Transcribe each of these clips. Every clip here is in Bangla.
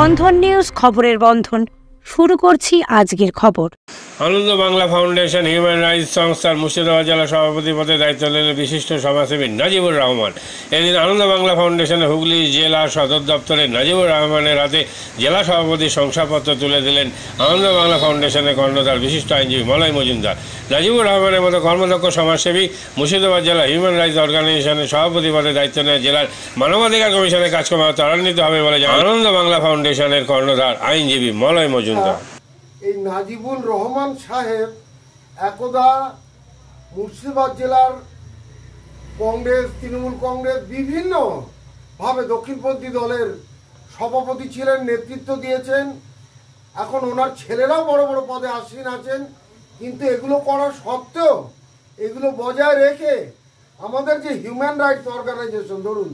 বন্ধন নিউজ, খবরের বন্ধন। শুরু করছি আজকের খবর। আনন্দ বাংলা ফাউন্ডেশন হিউম্যান রাইটস সংস্থার মুর্শিদাবাদ জেলা সভাপতি পদে দায়িত্ব নিলেন বিশিষ্ট সমাজসেবী নাজিবুর রহমান। এদিন আনন্দ বাংলা ফাউন্ডেশনের হুগলি জেলা সদর দপ্তরে নাজিবুর রহমানের হাতে জেলা সভাপতির শংসাপত্র তুলে দিলেন আনন্দ বাংলা ফাউন্ডেশনের কর্ণধার বিশিষ্ট আইনজীবী মলয় মজুমদার। নাজিবুর রহমানের মতো কর্মদক্ষ সমাজসেবী মুর্শিদাবাদ জেলা হিউম্যান রাইটস অর্গানাইজেশনের সভাপতি পদে দায়িত্ব নেয় জেলার মানবাধিকার কমিশনের কাজকর্ম ত্বরান্বিত হবে বলে আনন্দ বাংলা ফাউন্ডেশনের কর্ণধার আইনজীবী মলয় মজুমদার। এই নাজিবুর রহমান সাহেব একদা মুর্শিদাবাদ জেলার কংগ্রেস, তৃণমূল কংগ্রেস বিভিন্নভাবে দক্ষিণপন্থী দলের সভাপতি ছিলেন, নেতৃত্ব দিয়েছেন। এখন ওনার ছেলেরাও বড় বড় পদে আসীন আছেন। কিন্তু এগুলো করা সত্ত্বেও এগুলো বজায় রেখে আমাদের যে হিউম্যান রাইটস অর্গানাইজেশন, ধরুন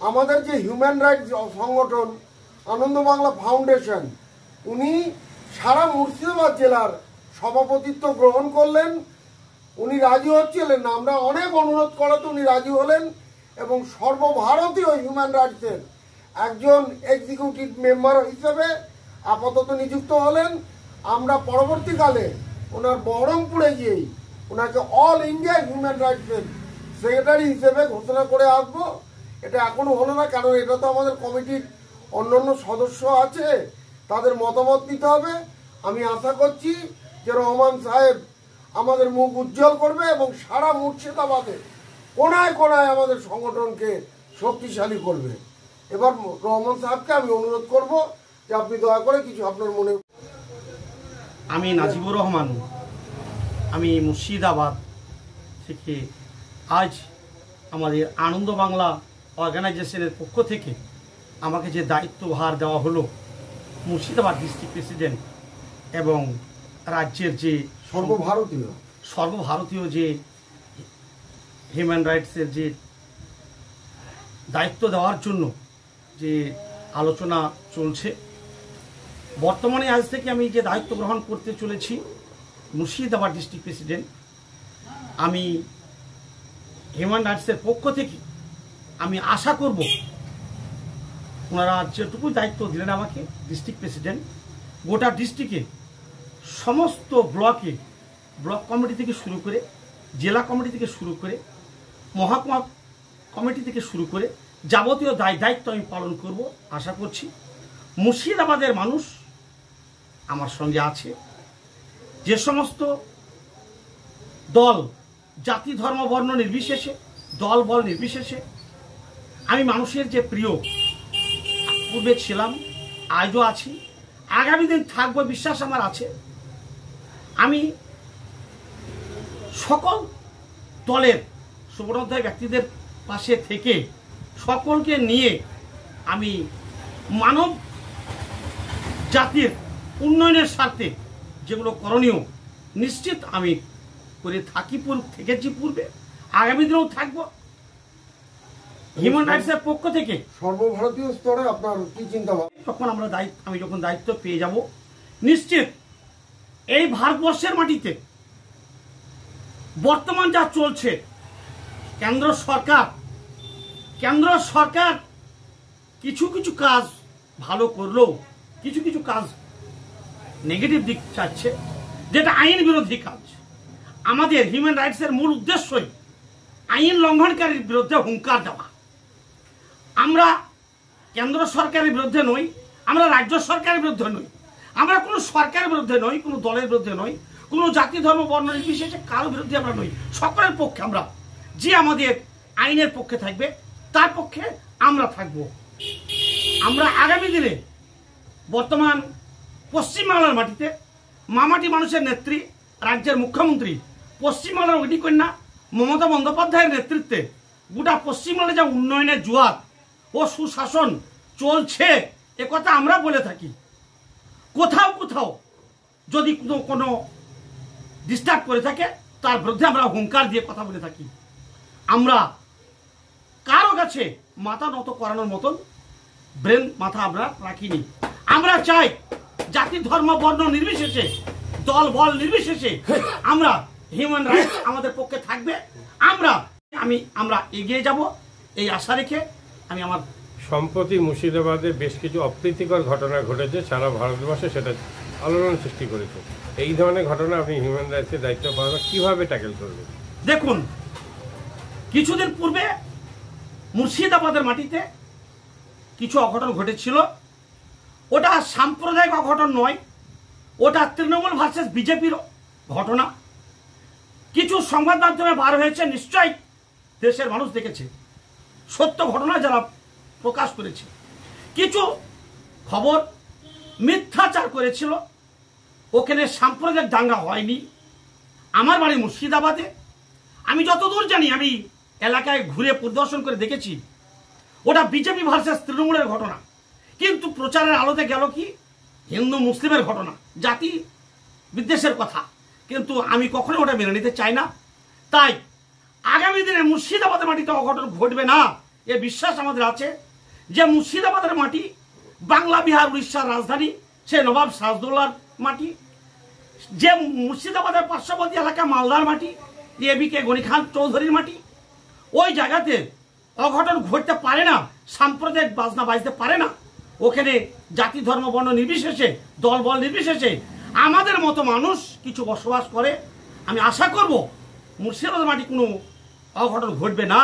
আমাদের যে হিউম্যান রাইটস সংগঠন আনন্দ বাংলা ফাউন্ডেশন, উনি সারা মুর্শিদাবাদ জেলার সভাপতিত্ব গ্রহণ করলেন। উনি রাজি হচ্ছিলেন না, আমরা অনেক অনুরোধ করাতে উনি রাজি হলেন এবং সর্বভারতীয় হিউম্যান রাইটসের একজন এক্সিকিউটিভ মেম্বার হিসেবে আপাতত নিযুক্ত হলেন। আমরা পরবর্তীকালে ওনার বহরমপুরে গিয়েই ওনাকে অল ইন্ডিয়া হিউম্যান রাইটসের সেক্রেটারি হিসেবে ঘোষণা করে আসবো। এটা এখনো হলো না, কারণ এটা তো আমাদের কমিটির অন্যান্য সদস্য আছে, তাদের মতামত নিতে হবে। আমি আশা করছি যে রহমান সাহেব আমাদের মুখ উজ্জ্বল করবে এবং সারা মুর্শিদাবাদে কোনায় কোনায় আমাদের সংগঠনকে শক্তিশালী করবে। এবার রহমান সাহেবকে আমি অনুরোধ করব যে আপনি দয়া করে কিছু আপনার মনে। আমি নাজিবুর রহমান, আমি মুর্শিদাবাদ থেকে আজ আমাদের আনন্দ বাংলা অর্গানাইজেশনের পক্ষ থেকে আমাকে যে দায়িত্বভার দেওয়া হলো মুর্শিদাবাদ ডিস্ট্রিক্ট প্রেসিডেন্ট এবং রাজ্যের যে সর্বভারতীয় যে হিউম্যান রাইটসের যে দায়িত্ব দেওয়ার জন্য যে আলোচনা চলছে, বর্তমানে আজ থেকে আমি যে দায়িত্ব গ্রহণ করতে চলেছি মুর্শিদাবাদ ডিস্ট্রিক্ট প্রেসিডেন্ট, আমি হিউম্যান রাইটসের পক্ষ থেকে আমি আশা করব ওনারা যেটুকু দায়িত্ব দিলেন আমাকে ডিস্ট্রিক্ট প্রেসিডেন্ট, গোটা ডিস্ট্রিক্টে সমস্ত ব্লকে, ব্লক কমিটি থেকে শুরু করে জেলা কমিটি থেকে শুরু করে মহকুমা কমিটি থেকে শুরু করে যাবতীয় দায়িত্ব আমি পালন করব আশা করছি। মুর্শিদাবাদের মানুষ আমার সঙ্গে আছে। যে সমস্ত দল, জাতি, ধর্ম, বর্ণ নির্বিশেষে, দল বল নির্বিশেষে আমি মানুষের যে প্রিয়, পূর্বে ছিলাম, আজও আছি, আগামী দিন থাকবো বিশ্বাস আমার আছে। আমি সকল দলের শুভনোধ্যায় ব্যক্তিদের পাশে থেকে সকলকে নিয়ে আমি মানব জাতির উন্নয়নের স্বার্থে যেগুলো করণীয় নিশ্চিত আমি করে থেকেছি পূর্বে, আগামী দিনেও থাকবো। হিউম্যান রাইটসের পক্ষ থেকে সর্বভারতীয় স্তরে আপনার কি চিন্তা ভাবনা? তখন আমি যখন দায়িত্ব পেয়ে যাব, নিশ্চিত এই ভারতবর্ষের মাটিতে বর্তমান যা চলছে, কেন্দ্র সরকার কিছু কিছু কাজ ভালো করলেও কিছু কিছু কাজ নেগেটিভ দিক চাচ্ছে, যেটা আইন বিরোধী কাজ। আমাদের হিউম্যান রাইটসের মূল উদ্দেশ্যই আইন লঙ্ঘনকারীর বিরুদ্ধে হুঙ্কার দেওয়া। আমরা কেন্দ্র সরকারের বিরুদ্ধে নই, আমরা রাজ্য সরকারের বিরুদ্ধে নই, আমরা কোনো সরকারের বিরুদ্ধে নই, কোনো দলের বিরুদ্ধে নই, কোনো জাতি, ধর্ম, বর্ণ নির্বিশেষে কারো বিরুদ্ধে আমরা নই। সকলের পক্ষে আমরা, যে আমাদের আইনের পক্ষে থাকবে তার পক্ষে আমরা থাকব। আমরা আগামী দিনে বর্তমান পশ্চিমবাংলার মাটিতে মামাটি মানুষের নেত্রী, রাজ্যের মুখ্যমন্ত্রী, পশ্চিমবাংলার অধিকন্যা মমতা বন্দ্যোপাধ্যায়ের নেতৃত্বে গোটা পশ্চিমবাংলায় যা উন্নয়নের জোয়ার ও সুশাসন চলছে, একথা আমরা বলে থাকি। কোথাও কোথাও যদি কোনো ডিস্টার্ব করে থাকে তার বিরুদ্ধে আমরা হুঙ্কার দিয়ে কথা বলে থাকি। আমরা কারো কাছে মাথা নত করানোর মতন মাথা আমরা রাখিনি। আমরা চাই জাতি, ধর্ম, বর্ণ নির্বিশেষে, দল বল নির্বিশেষে আমরা হিউম্যান রাইটস আমাদের পক্ষে থাকবে। আমরা এগিয়ে যাব এই আশা রেখে আমি আমার সম্প্রতি মুর্শিদাবাদে বেশ কিছু অপ্রীতিকর ঘটনা ঘটেছে, সারা ভারতবর্ষে সেটা আলোড়ন সৃষ্টি করেছে। এই ধরনের ঘটনা আপনি হিউম্যান রাইটসের দায়িত্ব পালন কীভাবে ট্যাকেল করবেন? দেখুন, কিছুদিন পূর্বে মুর্শিদাবাদের মাটিতে কিছু অঘটন ঘটেছিল। ওটা সাম্প্রদায়িক অঘটন নয়, ওটা তৃণমূল ভার্সেস বিজেপির ঘটনা। কিছু সংবাদ মাধ্যমে বার হয়েছে, নিশ্চয়ই দেশের মানুষ দেখেছে, সত্য ঘটনা যারা প্রকাশ করেছে। কিছু খবর মিথ্যাচার করেছিল, ওখানে সাম্প্রদায়িক দাঙ্গা হয়নি। আমার বাড়ি মুর্শিদাবাদে, আমি যতদূর জানি, আমি এলাকায় ঘুরে পরিদর্শন করে দেখেছি, ওটা বিজেপি ভার্সেস তৃণমূলের ঘটনা। কিন্তু প্রচারের আলোতে গেল কি হিন্দু মুসলিমের ঘটনা, জাতি বিদ্বেষের কথা। কিন্তু আমি কখনো ওটা মেনে নিতে চাই না। তাই আগামী দিনে মুর্শিদাবাদের মাটিতে অঘটন ঘটবে না এ বিশ্বাস আমাদের আছে। যে মুর্শিদাবাদের মাটি বাংলা, বিহার, উড়িষ্যার রাজধানী, সে নবাব সিরাজদৌল্লার মাটি। যে মুর্শিদাবাদের পার্শ্ববর্তী এলাকা মালদার মাটি, এবিকে গনি খান চৌধুরীর মাটি। ওই জায়গাতে অঘটন ঘটতে পারে না, সাম্প্রদায়িক বাজনা বাজতে পারে না। ওখানে জাতি, ধর্ম, বর্ণ নির্বিশেষে, দল বল নির্বিশেষে আমাদের মতো মানুষ কিছু বসবাস করে। আমি আশা করব মুর্শিদাবাদের মাটি কোনো অঘটন ঘটবে না।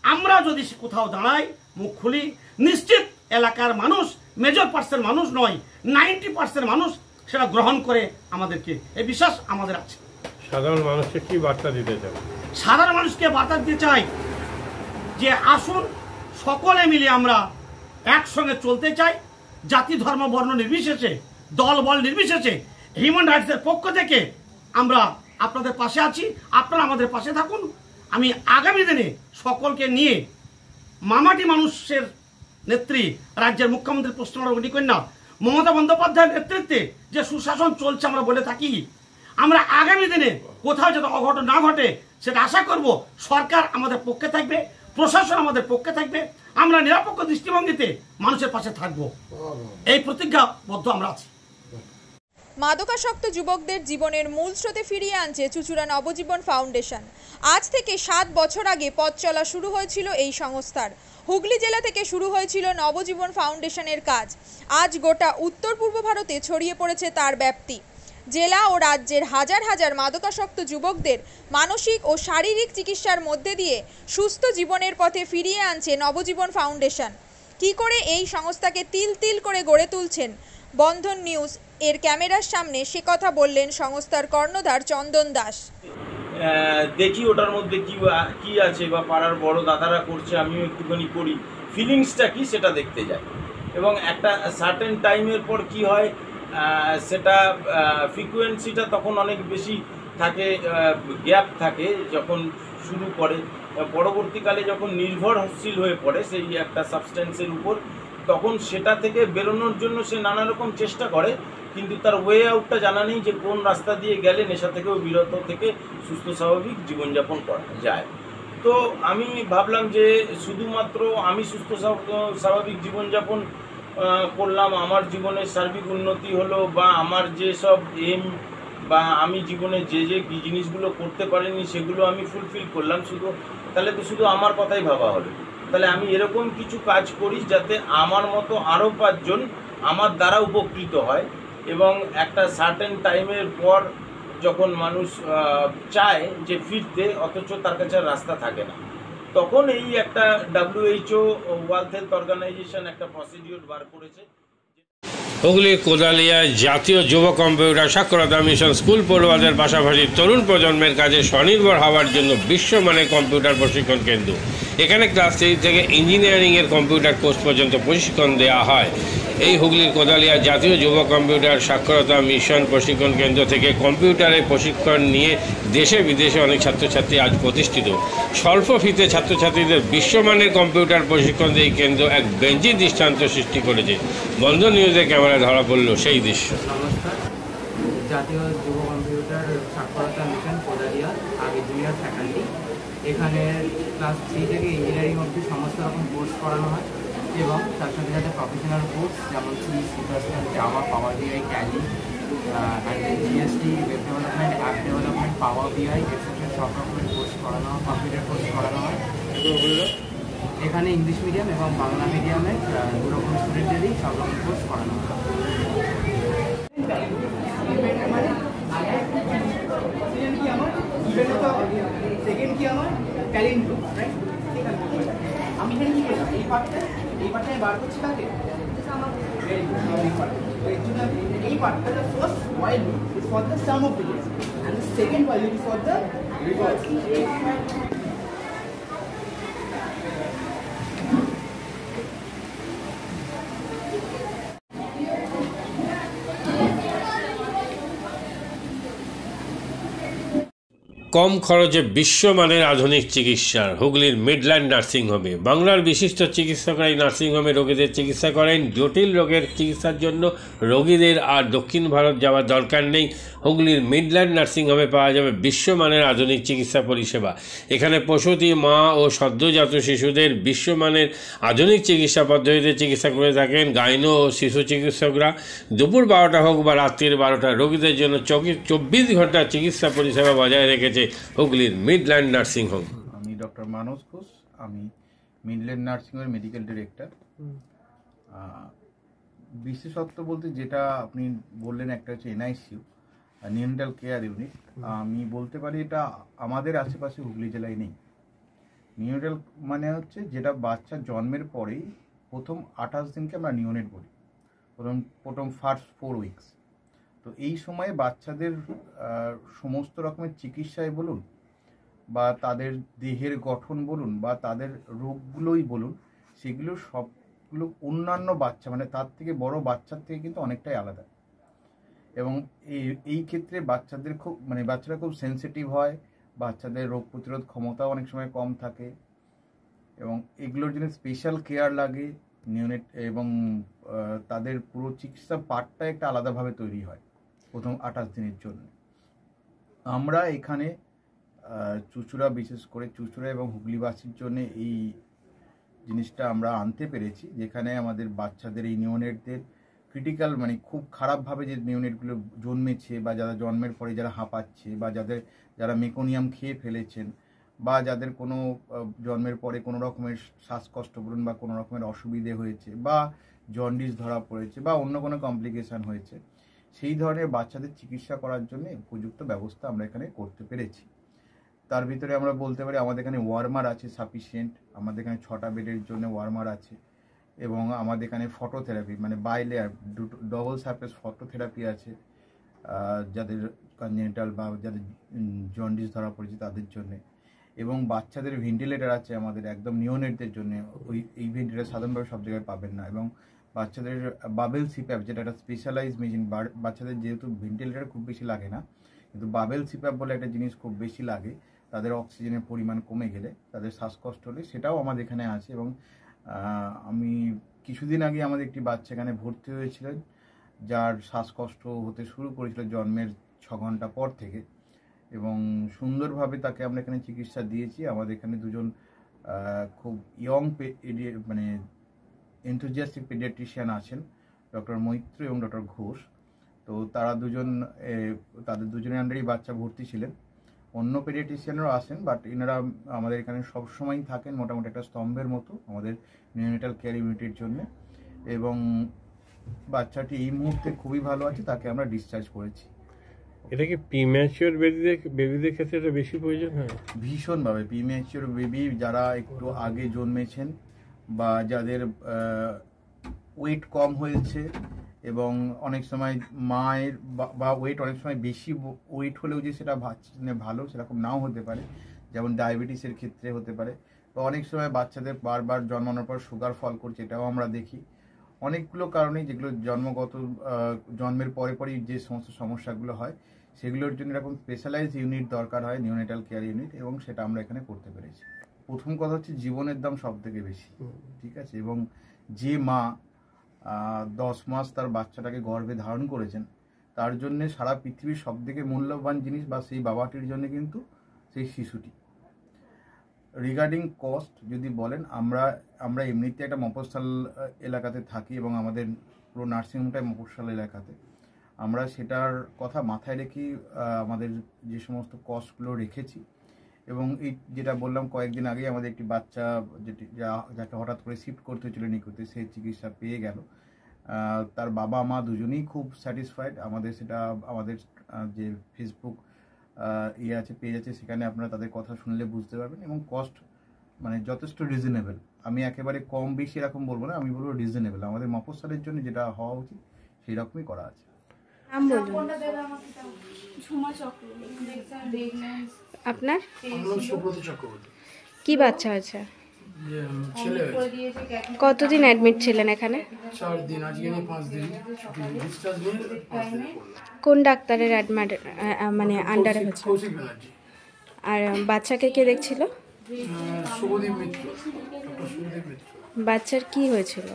আমরা যদি কোথাও দাঁড়াই, মুখ খুলি, নিশ্চিত এলাকার মানুষ, মেজর পার্সেন্ট মানুষ নয়, 90% মানুষ সেটা গ্রহণ করে আমাদেরকে, এই বিশ্বাস আমাদের আছে। সাধারণ মানুষকে কি বার্তা দিতে চাই? সাধারণ মানুষকে বার্তা দিতে চাই যে আসুন সকলে মিলে আমরা একসঙ্গে চলতে চাই। জাতি, ধর্ম, বর্ণ নির্বিশেষে, দল বল নির্বিশেষে হিউম্যান রাইটসের পক্ষ থেকে আমরা আপনাদের পাশে আছি। আপনারা আমাদের পাশে থাকুন। আমি আগামী দিনে সকলকে নিয়ে মামাটি মানুষের নেত্রী, রাজ্যের মুখ্যমন্ত্রী পশ্চিমবঙ্গ কন্যা মমতা বন্দ্যোপাধ্যায়ের নেতৃত্বে যে সুশাসন চলছে আমরা বলে থাকি, আমরা আগামী দিনে কোথাও যাতে অঘটন না ঘটে সেটা আশা করব। সরকার আমাদের পক্ষে থাকবে, প্রশাসন আমাদের পক্ষে থাকবে, আমরা নিরপেক্ষ দৃষ্টিভঙ্গিতে মানুষের পাশে থাকব, এই প্রতিজ্ঞাবদ্ধ আমরা আছি। মাদকাসক্ত যুবকদের জীবনের মূল স্রোতে ফিরিয়ে আনছে চুঁচুড়া নবজীবন ফাউন্ডেশন। আজ থেকে 7 বছর আগে পথ চলা শুরু হয়েছিল এই সংস্থার। হুগলি জেলা থেকে শুরু হয়েছিল নবজীবন ফাউন্ডেশনের কাজ। আজ গোটা উত্তর পূর্ব ভারতে ছড়িয়ে পড়েছে তার ব্যাপ্তি। জেলা ও রাজ্যের হাজার হাজার মাদকাসক্ত যুবকদের মানসিক ও শারীরিক চিকিৎসার মধ্যে দিয়ে সুস্থ জীবনের পথে ফিরিয়ে আনছে নবজীবন ফাউন্ডেশন। কি করে এই সংস্থাকে তিল তিল করে গড়ে তুলছেন বন্ধন নিউজ এর ক্যামেরার সামনে, সে কথা বললেন সংস্থার কর্ণধার চন্দন দাস। দেখি ওটার মধ্যে কি আছে, বা পাড়ার বড় দাদারা করছে, আমিও একটুখানি করি, ফিলিংসটা কি সেটা দেখতে যাই। এবং একটা সার্টেন টাইমের পর কি হয়, সেটা ফ্রিকোয়েন্সিটা তখন অনেক বেশি থাকে, গ্যাপ থাকে যখন শুরু করে। পরবর্তীকালে যখন নির্ভরশীল হয়ে পড়ে সেই একটা সাবস্টেন্সের উপর, তখন সেটা থেকে বেরোনোর জন্য সে নানা রকম চেষ্টা করে, কিন্তু তার ওয়ে আউটটা জানা নেই যে কোন রাস্তা দিয়ে গেলে নেশা থেকেও বিরত থেকে সুস্থ স্বাভাবিক জীবনযাপন করা যায়। তো আমি ভাবলাম যে শুধুমাত্র আমি সুস্থ স্বাভাবিক জীবনযাপন করলাম, আমার জীবনের সার্বিক উন্নতি হলো, বা আমার যে সব এম বা আমি জীবনে যে জিনিসগুলো করতে পারিনি সেগুলো আমি ফুলফিল করলাম, তাহলে তো শুধু আমার কথাই ভাবা হলো। তাহলে আমি এরকম কিছু কাজ করি যাতে আমার মতো আরও 5 জন আমার দ্বারা উপকৃত হয়। এবং একটা সার্টেন টাইমের পর যখন মানুষ চায় যে ফিরতে, অথচ তার কাছে রাস্তা থাকে না, তখন এই একটা WHO ওয়ার্ল্ড হেলথ অর্গানাইজেশন একটা প্রসিডিউর বার করেছে। হুগলির কোদালিয়া জাতীয় যুব কম্পিউটার সাক্ষরতা মিশন স্কুল পড়ুয়াদের পাশাপাশি তরুণ প্রজন্মের কাজে স্বনির্ভর হওয়ার জন্য বিশ্বমানের কম্পিউটার প্রশিক্ষণ কেন্দ্র। এখানে ক্লাস 3 থেকে ইঞ্জিনিয়ারিংয়ের কম্পিউটার কোর্স পর্যন্ত প্রশিক্ষণ দেওয়া হয়। এই হুগলির কোদালিয়া জাতীয় যুব কম্পিউটার সাক্ষরতা মিশন প্রশিক্ষণ কেন্দ্র থেকে কম্পিউটারের প্রশিক্ষণ নিয়ে দেশে বিদেশে অনেক ছাত্রছাত্রী আজ প্রতিষ্ঠিত। স্বল্প ফিতে ছাত্রছাত্রীদের বিশ্বমানের কম্পিউটার প্রশিক্ষণ দিয়ে এই কেন্দ্র এক বেঞ্জি দৃষ্টান্ত সৃষ্টি করেছে। বন্ধন নিউজে ক্যামেরায় ধরা পড়ল সেই দৃশ্য। নমস্কার, জাতীয় যুব কম্পিউটার সাক্ষরতা মিশন কোদালিয়া, আগে জুনিয়র ফ্যাকাল্টি। এখানে ক্লাস 3 থেকে ইঞ্জিনিয়ারিং অবধি সমস্ত রকম কোর্স করানো হয়, এবং তার সাথে সাথে প্রফেশনাল কোর্স যেমন C++, Java, power BI, Tally, GST, web development, app development, power BI, etcetera সব রকমের কোর্স করানো হয়, কম্পিউটার কোর্স করানো হয়। এখানে ইংলিশ মিডিয়াম এবং বাংলা মিডিয়ামের দুরকম স্টুডেন্টেরই সব রকম কোর্স করানো হয়। সেকেন্ড কি আমার ট্যালেন্ট রাইট। আমি এখানে কি করলাম, এই পার্টটা বার করছি কাকে, এই পার্টটা the first while loop is for the sum of digits and the second while loop is for the reverse. কম খরচে বিশ্বমানের আধুনিক চিকিৎসার হুগলির মিডল্যান্ড নার্সিংহোমে বাংলার বিশিষ্ট চিকিৎসকরা এই নার্সিংহোমে রোগীদের চিকিৎসা করেন। জটিল রোগের চিকিৎসার জন্য রোগীদের আর দক্ষিণ ভারত যাওয়ার দরকার নেই। হুগলির মিডল্যান্ড নার্সিংহোমে পাওয়া যাবে বিশ্বমানের আধুনিক চিকিৎসা পরিষেবা। এখানে প্রসূতি, মা ও সদ্যজাত শিশুদের বিশ্বমানের আধুনিক চিকিৎসা পদ্ধতিতে চিকিৎসা করে থাকেন গাইনো ও শিশু চিকিৎসকরা। দুপুর 12টা হোক বা রাত্রির 12টা, রোগীদের জন্য 24 ঘন্টা চিকিৎসা পরিষেবা বজায় রেখেছে হুগলির মিডল্যান্ড নার্সিংহোম। আমি ডক্টর মানস ঘোষ, আমি মিডল্যান্ড নার্সিংহোমের মেডিকেল ডিরেক্টর। বিশেষত্ব বলতে যেটা আপনি বললেন, একটা হচ্ছে এনআইসিইউ, নিউনেটাল কেয়ার ইউনিট। আমি বলতে পারি এটা আমাদের আশেপাশে হুগলি জেলায় নেই। নিউনেটাল মানে হচ্ছে যেটা বাচ্চা জন্মের পরেই প্রথম 28 দিনকে আমরা নিউনেট বলি, প্রথম ফার্স্ট 4 উইকস। তো এই সময়ে বাচ্চাদের সমস্ত রকমের চিকিৎসায় বলুন বা তাদের দেহের গঠন বলুন বা তাদের রোগগুলোই বলুন, সেগুলো সবগুলো অন্যান্য বাচ্চা মানে তার থেকে বড় বাচ্চার থেকে কিন্তু অনেকটাই আলাদা। এবং এই ক্ষেত্রে বাচ্চারা খুব সেন্সিটিভ হয়, বাচ্চাদের রোগ প্রতিরোধ ক্ষমতাও অনেক সময় কম থাকে এবং এগুলোর জন্য স্পেশাল কেয়ার লাগে নিউনেট, এবং তাদের পুরো চিকিৎসা পার্টটা একটা আলাদাভাবে তৈরি হয় প্রথম 28 দিনের জন্য। আমরা এখানে চুঁচুড়া, বিশেষ করে চুঁচুড়া এবং হুগলিবাসীর জন্য এই জিনিসটা আমরা আনতে পেরেছি, যেখানে আমাদের বাচ্চাদের এই নিউনেটদের ক্রিটিক্যাল মানে খুব খারাপভাবে যে নিউনেটগুলো জন্মেছে বা যারা জন্মের পরে যারা হাঁপাচ্ছে বা যারা মেকোনিয়াম খেয়ে ফেলেছেন বা যাদের কোনো জন্মের পরে কোনো রকমের শ্বাসকষ্ট বলুন বা কোনো রকমের অসুবিধে হয়েছে বা জন্ডিস ধরা পড়েছে বা অন্য কোনো কমপ্লিকেশান হয়েছে, সেই ধরনের বাচ্চাদের চিকিৎসা করার জন্য উপযুক্ত ব্যবস্থা আমরা এখানে করতে পেরেছি। তার ভিতরে আমরা বলতে পারি আমাদের এখানে ওয়ার্মার আছে সাফিসিয়েন্ট, আমাদের এখানে 6টা বেডের জন্য ওয়ার্মার আছে এবং আমাদের এখানে ফটোথেরাপি মানে বাইলেয়ার ডবল সারফেস ফটোথেরাপি আছে যাদের কনজেনিটাল বা যাদের জন্ডিস ধরা পড়েছে তাদের জন্যে, এবং বাচ্চাদের ভেন্টিলেটার আছে আমাদের একদম নিওনেটদের জন্য। এই ভেন্টিলেটার সাধারণভাবে সব জায়গায় পাবেন না, এবং বাচ্চাদের বাবেল সিপ্যাপ যেটা একটা স্পেশালাইজ মেশিন, বাচ্চাদের যেহেতু ভেন্টিলেটার খুব বেশি লাগে না কিন্তু বাবেল সিপ্যাপ বলে একটা জিনিস খুব বেশি লাগে, তাদের অক্সিজেনের পরিমাণ কমে গেলে, তাদের শ্বাসকষ্ট হলে, সেটাও আমাদের এখানে আছে। এবং আমি কিছুদিন আগে আমাদের একটি বাচ্চা এখানে ভর্তি হয়েছিলেন যার শ্বাসকষ্ট হতে শুরু করেছিল জন্মের 6 ঘন্টা পর থেকে, এবং সুন্দরভাবে তাকে আমরা এখানে চিকিৎসা দিয়েছি। আমাদের এখানে দুজন খুব ইয়ং মানে এনথুজিয়াস্টিক পেডিয়াট্রিশিয়ান আছেন, ডক্টর মৈত্র এবং ডক্টর ঘোষ। তো তাদের দুজনের আন্ডারেই বাচ্চা ভর্তি ছিলেন। অন্য পেডিয়াট্রিশিয়ানরাও আসেন, বাট এনারা আমাদের এখানে সবসময়ই থাকেন মোটামুটি একটা স্তম্ভের মতো আমাদের নিউনেটাল কেয়ার ইউনিটের জন্য। এবং বাচ্চাটি এই মুহূর্তে খুবই ভালো আছে, তাকে আমরা ডিসচার্জ করেছি। এটা কি প্রিম্যাচিওর বেবিদের ক্ষেত্রে এটা বেশি প্রয়োজন হয়? ভীষণভাবে প্রিম্যাচিওর বেবি যারা একটু আগে জন্মেছেন বা যাদের ওয়েট কম হয়েছে, এবং অনেক সময় মায়ের বা ওয়েট অনেক সময় বেশি ওয়েট হলেও যে সেটা ভালো সেরকম নাও হতে পারে, যেমন ডায়াবেটিসের ক্ষেত্রে হতে পারে, বা অনেক সময় বাচ্চাদের বারবার জন্মানোর পর সুগার ফল করছে, এটাও আমরা দেখি। অনেকগুলো কারণেই যেগুলো জন্মের পরে পরেই যে সমস্ত সমস্যাগুলো হয় সেগুলোর জন্য এরকম স্পেশালাইজ ইউনিট দরকার হয়, নিউনেটাল কেয়ার ইউনিট, এবং সেটা আমরা এখানে করতে পেরেছি। প্রথম কথা হচ্ছে জীবনের দাম সব থেকে বেশি, ঠিক আছে, এবং যে মা 10 মাস তার বাচ্চাটাকে গর্ভে ধারণ করেছেন তার জন্য সারা পৃথিবীর সব থেকে মূল্যবান জিনিস বা সেই বাবাটির জন্য কিন্তু সেই শিশুটি। রিগার্ডিং কস্ট যদি বলেন, আমরা এমনিতে একটা মফস্বল এলাকাতে থাকি এবং আমাদের পুরো নার্সিংহোমটাই মফস্বল এলাকাতে। আমরা সেটার কথা মাথায় রেখেই আমাদের যে সমস্ত কস্টগুলো রেখেছি, এবং এই যেটা বললাম কয়েকদিন আগে আমাদের একটি বাচ্চা যাকে হঠাৎ করে শিফট করতে হয়েছিল নিকটে, সে চিকিৎসা পেয়ে গেল। তার বাবা মা দুজনেই খুব স্যাটিসফাইড। আমাদের সেটা আমাদের যে ফেসবুক আছে, পেজ আছে, সেখানে আপনারা তাদের কথা শুনলে বুঝতে পারবেন। এবং কস্ট মানে যথেষ্ট রিজনেবল। আমি একেবারে কম বেশি এরকম বলবো না, আমি বলবো রিজনেবল। আমাদের মফস্বলের জন্য যেটা হওয়া উচিত সেই রকমই করা আছে। আপনার কি বাচ্চা আছে? কতদিন অ্যাডমিট ছিলেন এখানে? 4 দিন, আজকে নিয়ে 5 দিন, ডিসচার্জ নিয়ে 5 দিন। কোন ডাক্তারের অ্যাডমিট মানে আন্ডারে হচ্ছে? কৌশিক ব্যানার্জি। আর বাচ্চাকে কে দেখছিল? শুভদীপ মিত্র, ডক্টর শুভদীপ মিত্র। বাচ্চার কি হয়েছিল?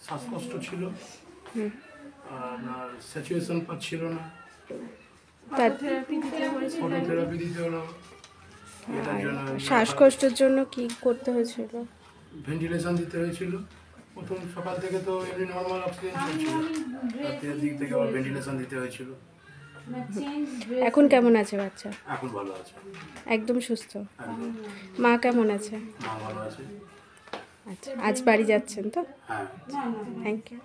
শ্বাসকষ্ট ছিল, আর স্যাচুরেশন পাচ্ছিল না, ফটোথেরাপি দিতে হলো। শ্বাসকষ্টের জন্য কি করতে হয়েছিল? ভেন্টিলেশন দিতে হয়েছিল। প্রথম সকাল থেকে তো এমনি নর্মাল অক্সিজেন চলছিল, রাতের দিক থেকে আবার ভেন্টিলেশন দিতে হয়েছিল। এখন কেমন আছে বাচ্চা? এখন ভালো আছে, একদম সুস্থ। মা কেমন আছে? মা ভালো আছে। আচ্ছা, আজ বাড়ি যাচ্ছেন তো? হ্যাঁ, থ্যাংক ইউ।